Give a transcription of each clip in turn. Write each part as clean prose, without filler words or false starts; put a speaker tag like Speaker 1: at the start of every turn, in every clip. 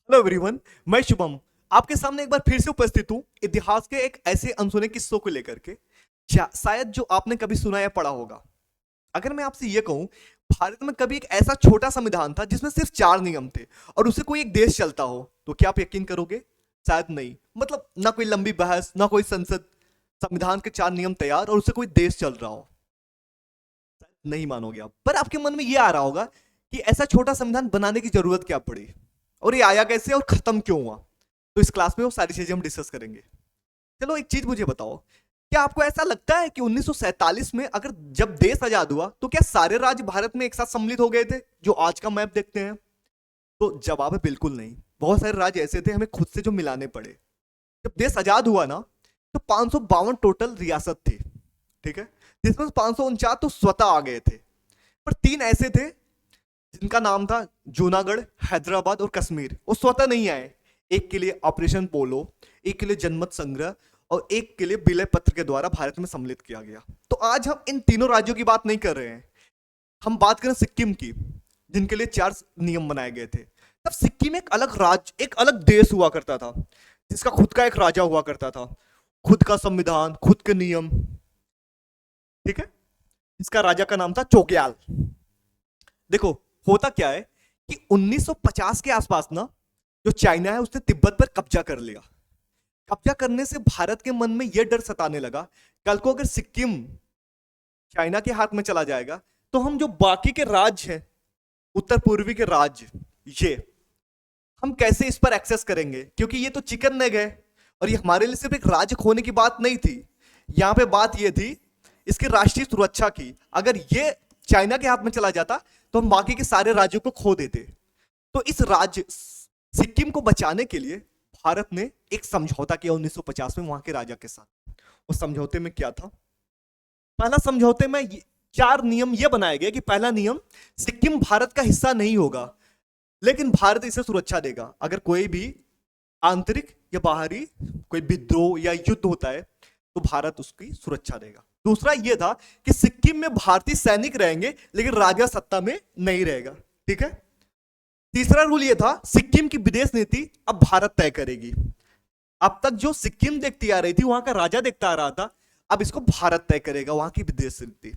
Speaker 1: Hello everyone, मैं शुभम आपके सामने एक बार फिर से उपस्थित हूँ इतिहास के एक ऐसे अनसुने किस्सों को लेकर के शायद जो आपने कभी सुना या पढ़ा होगा। अगर मैं आपसे ये कहूँ, भारत में कभी एक ऐसा छोटा संविधान था जिसमें सिर्फ 4 नियम थे और उसे कोई एक देश चलता हो, तो क्या आप यकीन करोगे? शायद नहीं। मतलब ना कोई लंबी बहस, ना कोई संसद, संविधान के 4 नियम तैयार और उसे कोई देश चल रहा हो। नहीं मानोगे आप, पर आपके मन में ये आ रहा होगा कि ऐसा छोटा संविधान बनाने की जरूरत क्या पड़ी और ये आया कैसे और खत्म क्यों हुआ। तो इस क्लास में वो सारी चीजें हम डिस्कस करेंगे। चलो एक चीज मुझे बताओ, क्या आपको ऐसा लगता है कि 1947 में अगर जब देश आजाद हुआ तो क्या सारे राज्य भारत में एक साथ सम्मिलित हो गए थे जो आज का मैप देखते हैं? तो जवाब है बिल्कुल नहीं। बहुत सारे राज्य ऐसे थे हमें खुद से जो मिलाने पड़े। जब देश आजाद हुआ ना, तो 552 टोटल रियासत थी, ठीक है, जिसमें 549 तो स्वतः आ गए थे। पर 3 ऐसे थे जिनका नाम था जूनागढ़, हैदराबाद और कश्मीर, वो स्वतः नहीं आए। एक के लिए ऑपरेशन पोलो, एक के लिए जनमत संग्रह और एक के लिए विलय पत्र के द्वारा भारत में सम्मिलित किया गया। तो आज हम इन तीनों राज्यों की बात नहीं कर रहे हैं, हम बात करें सिक्किम की, जिनके लिए 4 नियम बनाए गए थे। तब सिक्किम एक अलग राज्य, एक अलग देश हुआ करता था, जिसका खुद का एक राजा हुआ करता था, खुद का संविधान, खुद के नियम, ठीक है। इसका राजा का नाम था चोग्याल। देखो, होता क्या है कि 1950 के आसपास ना, जो चाइना है उसने तिब्बत पर कब्जा कर लिया। कब्जा करने से भारत के मन में यह डर सताने लगा, कल को अगर सिक्किम चाइना के हाथ में चला जाएगा तो हम जो बाकी के राज्य हैं, उत्तर पूर्वी के राज्य, ये हम कैसे इस पर एक्सेस करेंगे? क्योंकि ये तो चिकन नेग है और ये हमारे लिए सिर्फ एक राज्य खोने की बात नहीं थी। यहां पे बात ये थी इसकी राष्ट्रीय सुरक्षा की। अगर ये चाइना के हाथ में चला जाता तो हम बाकी के सारे राज्यों को खो देते। तो इस राज्य सिक्किम को बचाने के लिए भारत ने एक समझौता किया 1950 में वहां के राजा के साथ। उस समझौते में क्या था? पहला समझौते में 4 नियम ये बनाए गए कि पहला नियम, सिक्किम भारत का हिस्सा नहीं होगा, लेकिन भारत इसे सुरक्षा देगा। अगर कोई भी आंतरिक या बाहरी कोई विद्रोह या युद्ध होता है तो भारत उसकी सुरक्षा देगा। दूसरा यह था कि सिक्किम में भारतीय सैनिक रहेंगे लेकिन राजा सत्ता में नहीं रहेगा, ठीक है। तीसरा रूल यह था, सिक्किम की विदेश नीति अब भारत तय करेगी। अब तक जो सिक्किम देखती आ रही थी, वहां का राजा देखता आ रहा था, अब इसको भारत तय करेगा वहां की विदेश नीति।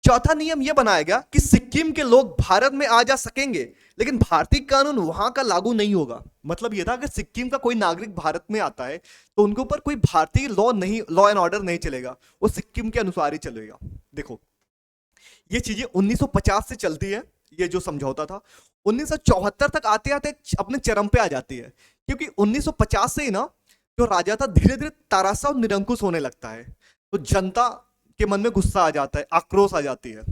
Speaker 1: चौथा नियम यह बनाया गया कि सिक्किम के लोग भारत में आ जा सकेंगे लेकिन भारतीय कानून वहां का लागू नहीं होगा। मतलब यह था, अगर सिक्किम का कोई नागरिक भारत में आता है तो उनके ऊपर कोई भारतीय लॉ एंड ऑर्डर नहीं चलेगा, वो सिक्किम के अनुसार ही चलेगा। देखो, ये चीजें 1950 से चलती है। ये जो समझौता था 1974 तक आते आते अपने चरम पे आ जाती है, क्योंकि 1950 से ही ना जो राजा था धीरे धीरे तारासा और निरंकुश होने लगता है। तो जनता के मन में गुस्सा आ जाता है, आक्रोश आ जाती है।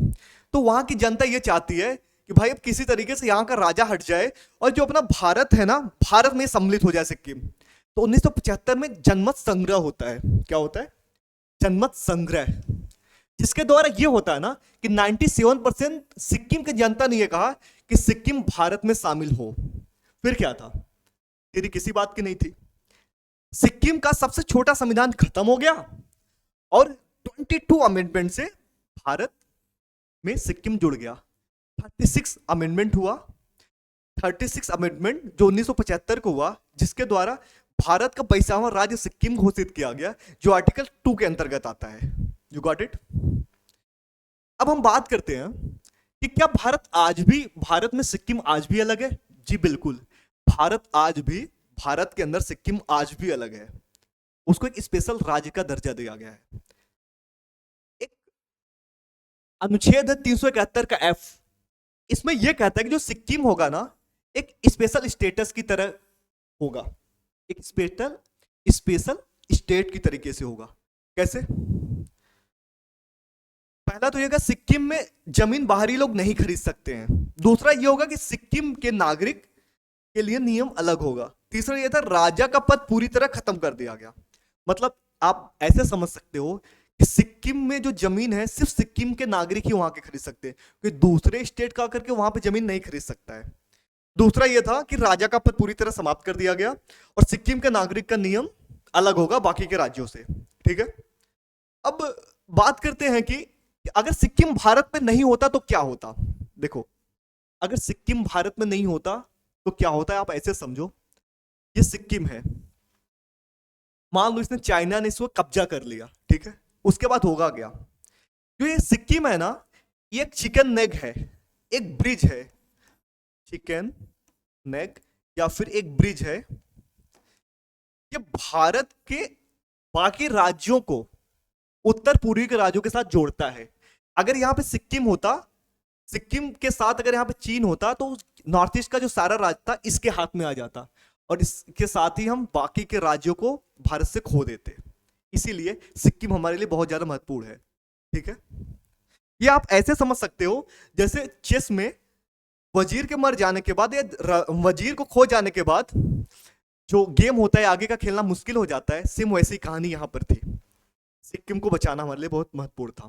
Speaker 1: तो वहां की जनता ये चाहती है कि भाई अब किसी तरीके से यहाँ का राजा हट जाए और जो अपना भारत है ना, भारत में सम्मिलित हो जाए सिक्किम। तो 1975 में जनमत संग्रह होता है। क्या होता है? जनमत संग्रह, जिसके द्वारा ये होता है ना कि 97% सिक्किम की जनता ने यह कहा कि सिक्किम भारत में शामिल हो। फिर क्या था? तेरी किसी बात की नहीं थी। सिक्किम का सबसे छोटा संविधान खत्म हो गया और 22 अमेंडमेंट से भारत में सिक्किम जुड़ गया। 36 अमेंडमेंट हुआ। 36 अमेंडमेंट जो 1975 को हुआ, जिसके द्वारा भारत का 22वां राज्य सिक्किम घोषित किया गया, जो आर्टिकल 2 के अंतर्गत आता है। You got it? अब हम बात करते हैं कि क्या भारत में सिक्किम आज भी अलग है? जी बिल्कुल। भारत के अंदर सिक्किम आज भी अलग है। उसको एक स्पेशल राज्य का दर्जा दिया गया है। एक अनुच्छेद है 371 का एफ, इसमें यह कहता है कि जो सिक्किम होगा ना, एक स्पेशल स्टेटस की तरह होगा, एक स्पेशल स्पेशल स्टेट की तरीके से होगा। कैसे? पहला तो ये होगा, सिक्किम में जमीन बाहरी लोग नहीं खरीद सकते हैं। दूसरा ये होगा कि सिक्किम के नागरिक के लिए नियम अलग होगा। तीसरा ये था, राजा का पद पूरी तरह खत्म कर दिया गया। मतलब आप ऐसे समझ सकते हो कि सिक्किम में जो जमीन है सिर्फ सिक्किम के नागरिक ही वहां के खरीद सकते हैं, कोई दूसरे स्टेट का आकर के वहां पे जमीन नहीं खरीद सकता है। दूसरा यह था कि राजा का पद पूरी तरह समाप्त कर दिया गया और सिक्किम के नागरिक का नियम अलग होगा बाकी के राज्यों से, ठीक है। अब बात करते हैं कि अगर सिक्किम भारत में नहीं होता तो क्या होता। देखो, अगर सिक्किम भारत में नहीं होता तो क्या होता है आप ऐसे समझो, ये सिक्किम है, मान लो इसने चाइना ने इसको कब्जा कर लिया, ठीक है, उसके बाद होगा क्या, जो ये सिक्किम है ना, ये एक चिकन नेग है, एक ब्रिज है, चिकन नेक या फिर एक ब्रिज है, ये भारत के बाकी राज्यों को उत्तर पूर्वी के राज्यों के साथ जोड़ता है। अगर यहाँ पे सिक्किम होता, सिक्किम के साथ अगर यहाँ पे चीन होता, तो नॉर्थ ईस्ट का जो सारा राज्य था इसके हाथ में आ जाता, और इसके साथ ही हम बाकी के राज्यों को भारत से खो देते। इसीलिए सिक्किम हमारे लिए बहुत ज्यादा महत्वपूर्ण है, ठीक है। ये आप ऐसे समझ सकते हो जैसे चेस में वजीर के मर जाने के बाद या वजीर को खो जाने के बाद जो गेम होता है आगे का खेलना मुश्किल हो जाता है, सेम वैसी कहानी यहां पर थी। सिक्किम को बचाना हमारे लिए बहुत महत्वपूर्ण था।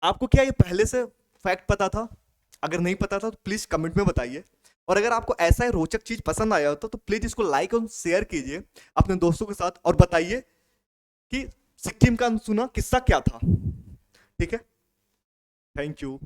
Speaker 1: आपको क्या ये पहले से फैक्ट पता था? अगर नहीं पता था तो प्लीज कमेंट में बताइए, और अगर आपको ऐसा रोचक चीज पसंद आया हो तो प्लीज इसको लाइक और शेयर कीजिए अपने दोस्तों के साथ, और बताइए कि सिक्किम का अनसुना किस्सा क्या था, ठीक है। Thank you.